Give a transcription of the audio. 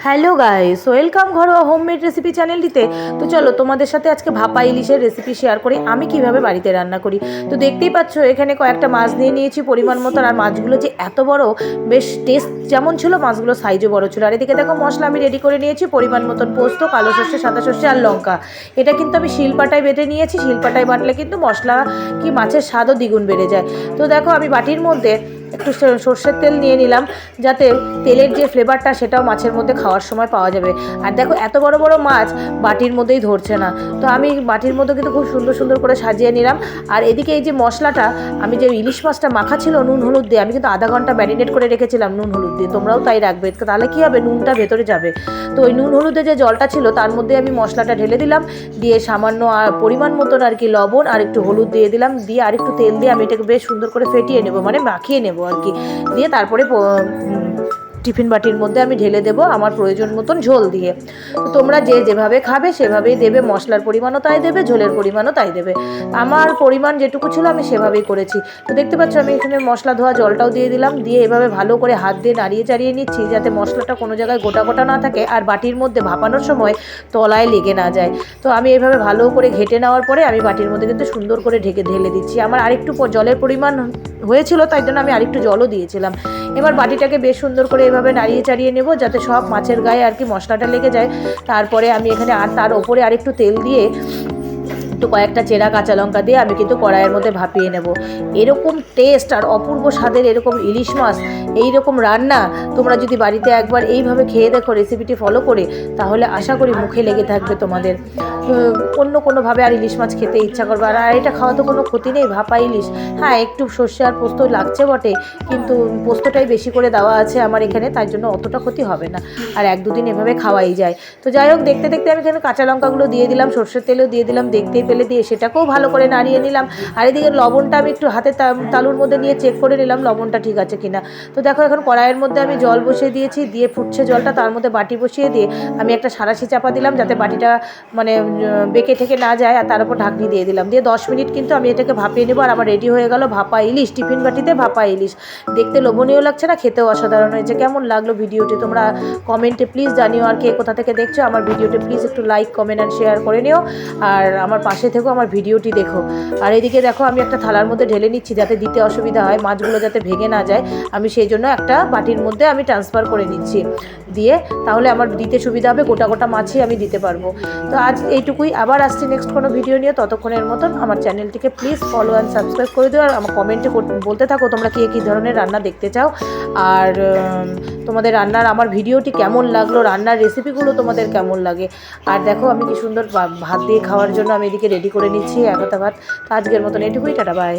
Hello guys, welcome ঘরোয়া homemade recipe চ্যানেলটিতে। তো চলো তোমাদের সাথে আজকে ভাপা ইলিশের রেসিপি শেয়ার করি আমি কিভাবে বাড়িতে রান্না করি। তো দেখতেই পাচ্ছ এখানে কয়েকটা মাছ নিয়ে নিয়েছি পরিমাণ মতো, আর মাছগুলো যে এত বড়, বেশ টেস্ট যেমন ছিল মাছগুলো সাইজও বড় ছিল। আর এদিকে দেখো মশলা আমি রেডি করে নিয়েছি, পরিমাণ মতন পোস্ত, কালো সর্ষে, সাদা সর্ষে আর লঙ্কা। এটা কিন্তু আমি শিলপাটায় বেটে নিয়েছি। শিলপাটায় বাটলে কিন্তু মশলা কি মাছের স্বাদও দ্বিগুণ বেড়ে যায়। তো দেখো আমি বাটির মধ্যে একটু সর্ষের তেল নিয়ে নিলাম, যাতে তেলের যে ফ্লেভারটা সেটাও মাছের মধ্যে খাওয়ার সময় পাওয়া যাবে। আর দেখো এত বড় বড় মাছ বাটির মধ্যেই ধরছে না, তো আমি বাটির মধ্যে কিন্তু খুব সুন্দর সুন্দর করে সাজিয়ে নিলাম। আর এদিকে এই যে মশলাটা, আমি যে ইলিশ মাছটা মাখা ছিল নুন হলুদ দিয়ে, আমি কিন্তু আধা ঘন্টা ম্যারিনেট করে রেখেছিলাম নুন হলুদ দিয়ে। তোমরাও তাই রাখবে, তাহলে কী হবে, নুনটা ভেতরে যাবে। তো ওই নুন হলুদে যে জলটা ছিল তার মধ্যে আমি মশলাটা ঢেলে দিলাম, দিয়ে সামান্য আর পরিমাণ মতন আর কি লবণ আর একটু হলুদ দিয়ে দিলাম, দিয়ে আর একটু তেল দিয়ে আমি এটাকে বেশ সুন্দর করে ফেটিয়ে নেবো, মানে মাখিয়ে নেবো আর কি। দিয়ে তারপরে টিফিন বাটির মধ্যে আমি ঢেলে দেবো আমার প্রয়োজন মতন ঝোল দিয়ে। তো তোমরা যে যেভাবে খাবে সেভাবেই দেবে, মশলার পরিমাণও তাই দেবে, ঝোলের পরিমাণও তাই দেবে। আমার পরিমাণ যেটুকু ছিল আমি সেভাবেই করেছি। তো দেখতে পাচ্ছ আমি এখানে মশলা ধোয়া জলটাও দিয়ে দিলাম, দিয়ে এভাবে ভালো করে হাত দিয়ে নাড়িয়ে চাড়িয়ে নিচ্ছি, যাতে মশলাটা কোনো জায়গায় গোটা গোটা না থাকে আর বাটির মধ্যে ভাপানোর সময় তলায় লেগে না যায়। তো আমি এইভাবে ভালো করে ঘেটে নেওয়ার পরে আমি বাটির মধ্যে কিন্তু সুন্দর করে ঢেলে দিচ্ছি। আমার আরেকটু জলের পরিমাণ হয়েছিল, তাই জন্য আমি আরেকটু জলও দিয়েছিলাম। এবার বাটিটাকে বেশ সুন্দর করে এভাবে নাড়িয়ে চাড়িয়ে নেব, যাতে সব মাছের গায়ে আর কি মশলাটা লেগে যায়। তারপরে আমি এখানে আর তার ওপরে আরেকটু তেল দিয়ে একটু কয়েকটা চেরা কাঁচা লঙ্কা দিয়ে আমি কিন্তু কড়াইয়ের মধ্যে ভাপিয়ে নেব। এরকম টেস্ট আর অপূর্ব স্বাদের এরকম ইলিশ মাছ, এইরকম রান্না তোমরা যদি বাড়িতে একবার এইভাবে খেয়ে দেখো রেসিপিটি ফলো করে, তাহলে আশা করি মুখে লেগে থাকবে তোমাদের। অন্য কোনোভাবে আর ইলিশ মাছ খেতে ইচ্ছা করবে। আর এটা খাওয়া তো কোনো ক্ষতি নেই, ভাপা ইলিশ। হ্যাঁ, একটু সর্ষে আর পোস্ত লাগছে বটে, কিন্তু পোস্তটাই বেশি করে দেওয়া আছে আমার এখানে, তাই জন্য অতটা ক্ষতি হবে না। আর এক দুদিন এভাবে খাওয়াই যায়। তো যাই হোক, দেখতে দেখতে আমি এখানে কাঁচা লঙ্কাগুলো দিয়ে দিলাম, সর্ষের তেলও দিয়ে দিলাম, দেখতেই পেলে, দিয়ে সেটাকেও ভালো করে নাড়িয়ে নিলাম। আর এদিকে লবণটা আমি একটু হাতে তালুর মধ্যে নিয়ে চেক করে নিলাম লবণটা ঠিক আছে কিনা। তো দেখো এখন কড়াইয়ের মধ্যে আমি জল বসিয়ে দিয়েছি, দিয়ে ফুটছে জলটা, তার মধ্যে বাটি বসিয়ে দিয়ে আমি একটা সাঁড়াশি চাপা দিলাম, যাতে বাটিটা মানে বেঁকে ঠেকে না যায়। আর তার উপর ঢাকনি দিয়ে দিলাম, দিয়ে 10 মিনিট কিন্তু আমি এটাকে ভাপিয়ে নেবো। আর আমার রেডি হয়ে গেল ভাপা ইলিশ, টিফিন বাটিতে ভাপা ইলিশ। দেখতে লোভনীয় লাগছে না, খেতেও অসাধারণ হয়েছে। কেমন লাগলো ভিডিওটি তোমরা কমেন্টে প্লিজ জানিও, আর কে কোথা থেকে দেখছো আমার ভিডিওটি প্লিজ একটু লাইক কমেন্ট অ্যান্ড শেয়ার করে নিও। আর আমার পাশে থেকেও আমার ভিডিওটি দেখো। আর এদিকে দেখো আমি একটা থালার মধ্যে ঢেলে নিচ্ছি, যাতে দিতে অসুবিধা হয়, মাছগুলো যাতে ভেঙে না যায়। আমি সেই জন্য একটা বাটির মধ্যে আমি ট্রান্সফার করে নিচ্ছি, দিয়ে তাহলে আমার দিতে সুবিধা হবে, গোটা গোটা মাছই আমি দিতে পারবো। তো আজ এইটুকুই, আবার আসছি নেক্সট কোনো ভিডিও নিয়ে। ততক্ষণের মতন আমার চ্যানেলটিকে প্লিজ ফলো অ্যান্ড সাবস্ক্রাইব করে দিও। আর আমার কমেন্টে বলতে থাকো তোমরা কী ধরনের রান্না দেখতে চাও, আর তোমাদের রান্নার আমার ভিডিওটি কেমন লাগলো, রান্নার রেসিপিগুলো তোমাদের কেমন লাগে। আর দেখো আমি কি সুন্দর ভাত দিয়ে খাওয়ার জন্য আমি এদিকে রেডি করে নিচ্ছি এক হাতা ভাত। তো আজকের মতন এটুকুই, টাটা বাই।